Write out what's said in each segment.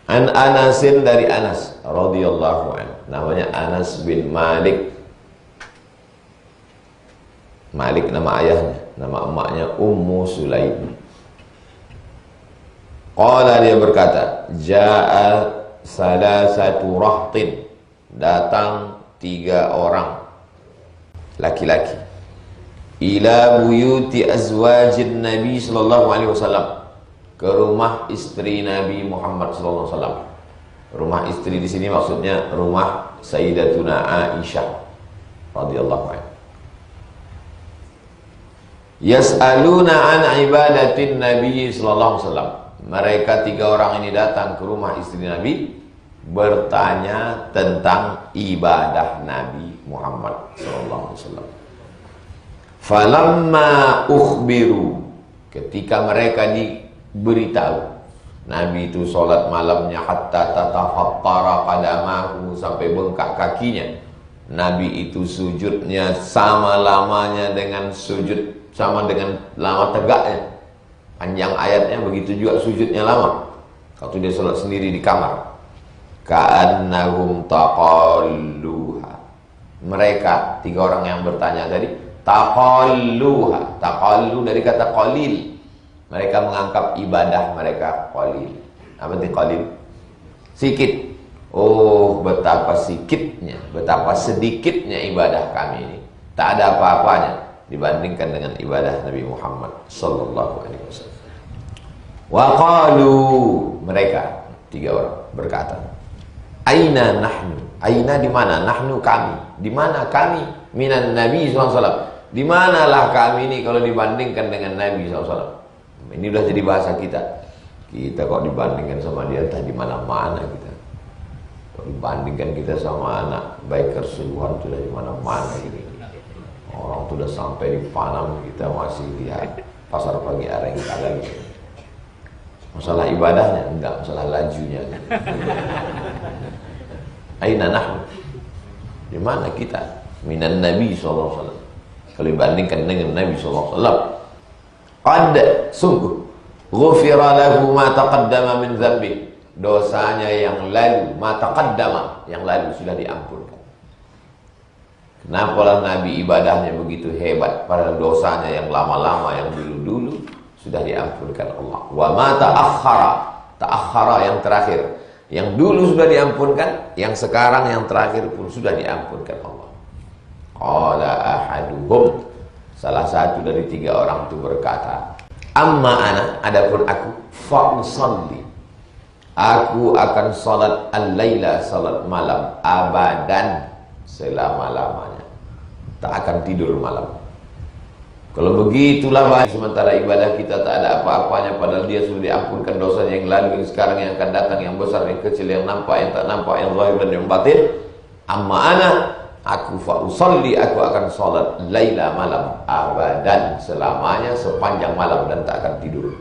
An Anasin, dari Anas radhiyallahu anhu, namanya Anas bin Malik. Malik nama ayahnya, nama emaknya Ummu Sulaim. Qala, dia berkata, jaa salasatu rahtin, datang 3 orang laki-laki, ila buyuti azwajin Nabi sallallahu alaihi wasallam, ke rumah istri Nabi Muhammad sallallahu alaihi wasallam. Rumah istri di sini maksudnya rumah Sayyidatuna Aisyah radhiyallahu anha. Yas'aluna an ibadatin Nabi sallallahu alaihi wasallam. Mereka 3 orang ini datang ke rumah istri Nabi, bertanya tentang ibadah Nabi Muhammad sallallahu alaihi wasallam. Falamma ukhbiru, ketika mereka diberitahu Nabi itu sholat malamnya hatta tatafattara qadamahu, sampai bengkak kakinya. Nabi itu sujudnya sama lamanya dengan sujud, sama dengan lama tegaknya. Panjang ayatnya, begitu juga sujudnya lama. Waktu dia sholat sendiri di kamar. Ka'annahum taqalluha. Mereka 3 orang yang bertanya tadi, taqalluha. Taqallu dari kata qalil. Mereka menganggap ibadah mereka qalil. Apa itu qalil? Sikit. Oh, betapa sikitnya, betapa sedikitnya ibadah kami ini. Tak ada apa-apanya dibandingkan dengan ibadah Nabi Muhammad sallallahu alaihi wasallam. Wa qalu, mereka 3 orang berkata, aina nahnu? Aina di mana? Nahnu, kami. Di mana kami? Minan Nabi sallallahu alaihi wasallam. Di manalah kami ini kalau dibandingkan dengan Nabi sallallahu alaihi wasallam? Ini udah jadi bahasa kita. Kita kok dibandingkan sama dia, entah di mana-mana kita. Kalau dibandingkan kita sama anak biker suruhan, sudah di mana-mana gitu. Orang tuh udah sampai di Panam, kita masih lihat pasar pagi Areng kalian gitu. Masalah ibadahnya enggak, masalah lajunya. Aina nahnu? Di mana kita? Minan Nabi sallallahu alaihi wasallam. Kalau dibandingkan dengan Nabi sallallahu alaihi wasallam, qad, sungguh, ghufira lahu ma taqaddama min dzambi, dosanya yang lalu, ma taqaddama, yang lalu sudah diampunkan. Kenapa lah Nabi ibadahnya begitu hebat, padahal dosanya yang lama-lama, yang dulu-dulu sudah diampunkan Allah. Wa ma ta'akhkhara, ta'akhkhara yang terakhir, yang dulu sudah diampunkan, yang sekarang yang terakhir pun sudah diampunkan Allah. Qala ahaduhum, salah satu dari 3 orang itu berkata, amma ana, adapun aku, fa usalli, aku akan salat al-laila, salat malam, abadan, selama-lamanya, tak akan tidur malam. Kalau begitulah baik, sementara ibadah kita tak ada apa-apanya, padahal dia sudah diampunkan dosanya yang lalu, yang sekarang, yang akan datang, yang besar, yang kecil, yang nampak, yang tak nampak, yang zahir dan yang batin. Amma ana, aku fa usalli, aku akan salat laila, malam, abadan, selamanya, sepanjang malam, dan tak akan tidur.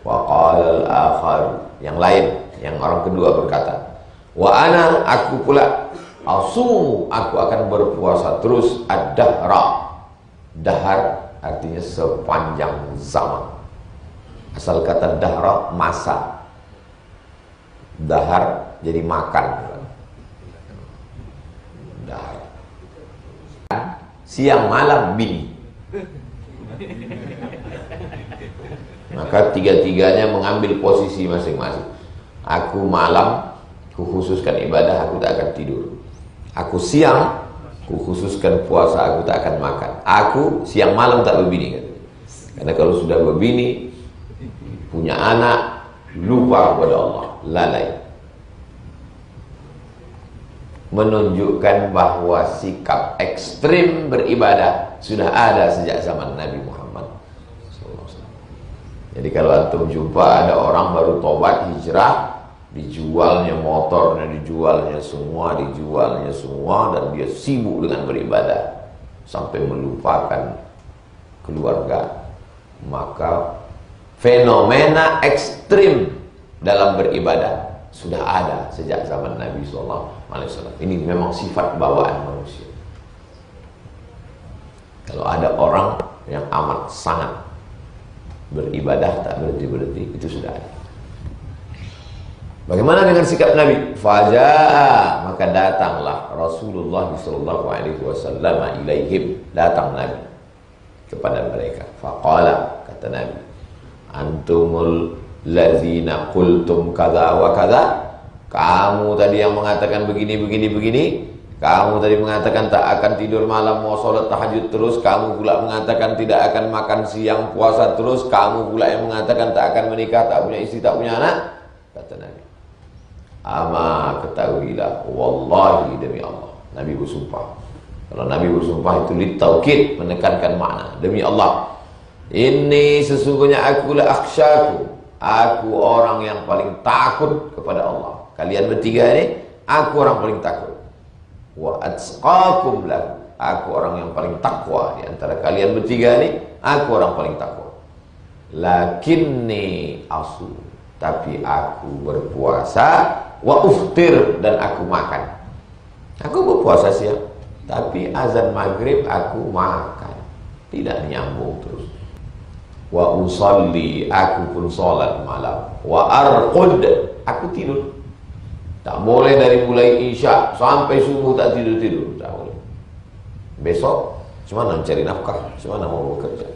Wa qala al-akhar, yang lain, yang orang kedua berkata, wa ana, aku pula, asum, aku akan berpuasa terus, ad-dahra. Dahar artinya sepanjang zaman. Asal kata dahra, masa. Dahar jadi makan. Dahar. Siang malam bini. Maka 3-tiganya mengambil posisi masing-masing. Aku malam, kukhususkan ibadah, aku tak akan tidur. Aku siang, kukhususkan puasa, aku tak akan makan. Aku siang malam tak berbini kan? Karena kalau sudah berbini, punya anak, lupa kepada Allah, lalai. Menunjukkan bahwa sikap ekstrim beribadah sudah ada sejak zaman Nabi Muhammad. Jadi kalau antum jumpa ada orang baru tobat hijrah, dijualnya motornya, dijualnya semua, dan dia sibuk dengan beribadah sampai melupakan keluarga, maka fenomena ekstrim dalam beribadah sudah ada sejak zaman Nabi SAW. Ini memang sifat bawaan manusia. Kalau ada orang yang amat sangat beribadah tak berhenti-berhenti, itu sudah ada. Bagaimana dengan sikap Nabi? Faja'a, maka datanglah Rasulullah sallallahu alaihi wasallam ilaihim, datang Nabi kepada mereka. Faqala, kata Nabi, antumul ladzina qultum kadza wa kadza. Kamu tadi yang mengatakan begini. Kamu tadi mengatakan tak akan tidur malam, mau sholat tahajud terus. Kamu pula mengatakan tidak akan makan siang, puasa terus. Kamu pula yang mengatakan tak akan menikah, tak punya istri, tak punya anak. Kata Nabi, ama ketahuilah, wallahi, demi Allah. Nabi bersumpah. Kalau Nabi bersumpah itu litaukid, menekankan makna. Demi Allah, ini sesungguhnya akulah akhsyaku, aku orang yang paling takut kepada Allah. Kalian bertiga ini, aku orang paling takut. Wa atqakum lahu, aku orang yang paling takwa di antara kalian bertiga ini, aku orang paling takwa. Lakinni asu, tapi aku berpuasa, wa uftir, dan aku makan. Aku berpuasa siang, tapi azan maghrib aku makan, tidak nyambung terus. Wa usalli, aku pun salat malam. Wa arqud, aku tidur. Tak boleh dari mulai isya sampai subuh tak tidur-tidur, tak boleh. Besok cuma mencari nafkah, cuma mau bekerja.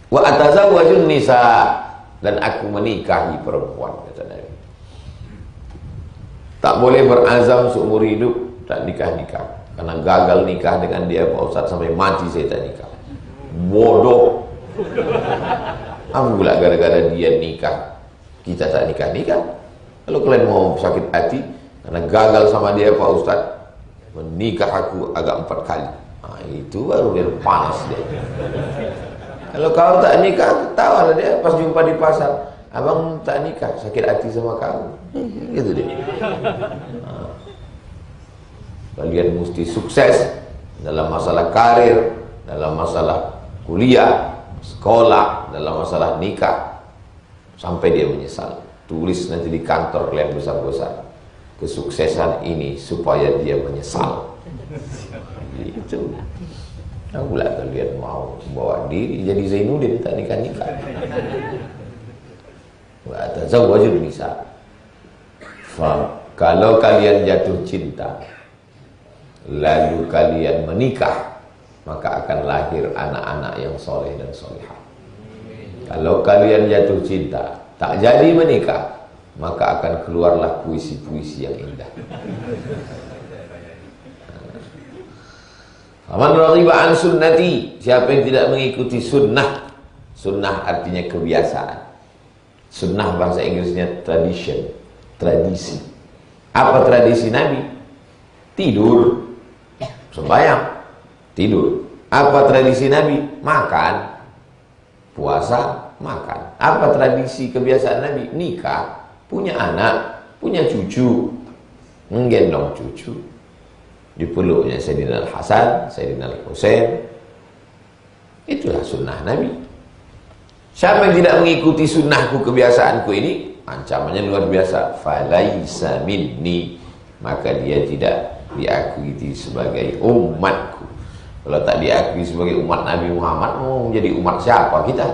Wa atazawwajun nisa, dan aku menikahi perempuan, kata Nabi. Tak boleh berazam seumur hidup tak nikah-nikah, karena gagal nikah dengan dia, Pak Ustaz, sampai mati saya tak nikah. Bodoh. Apa pula gara-gara dia nikah kita tak nikah-nikah? Kalau kalian mau sakit hati karena gagal sama dia, Pak Ustaz, menikah aku agak 4 kali. Nah, itu baru dia panas dia. Kalau kau tak nikah, ketawa lah dia pas jumpa di pasar. Abang tak nikah, sakit hati sama kamu. Gitu dia. Nah, kalian mesti sukses dalam masalah karir, dalam masalah kuliah, sekolah, dalam masalah nikah, sampai dia menyesal. Tulis nanti di kantor kalian besar-besar, kesuksesan ini supaya dia menyesal. Itu. Aku lah kalian mau bawa diri jadi Zainuddin tak nikah-nikah. Wa tazawwajun nisa. Kalau kalian jatuh cinta, lalu kalian menikah, maka akan lahir anak-anak yang soleh dan solehah. Kalau kalian jatuh cinta, tak jadi menikah, maka akan keluarlah puisi-puisi yang indah. Faman raghiba an sunnati, siapa yang tidak mengikuti sunnah. Sunnah artinya kebiasaan. Sunnah bahasa Inggrisnya tradition, tradisi. Apa tradisi Nabi? Tidur, sembahyang, tidur. Apa tradisi Nabi? Makan, puasa, makan. Apa tradisi kebiasaan Nabi? Nikah, punya anak, punya cucu, menggendong cucu, dipeluknya Sayyidina Al-Hasan, Sayyidina Al-Husain. Itulah sunnah Nabi. Siapa yang tidak mengikuti sunnahku, kebiasaanku ini, ancamannya luar biasa. Falaisa minni, maka dia tidak diakui sebagai umatku. Kalau tak diakui sebagai umat Nabi Muhammad, mau menjadi umat siapa kita?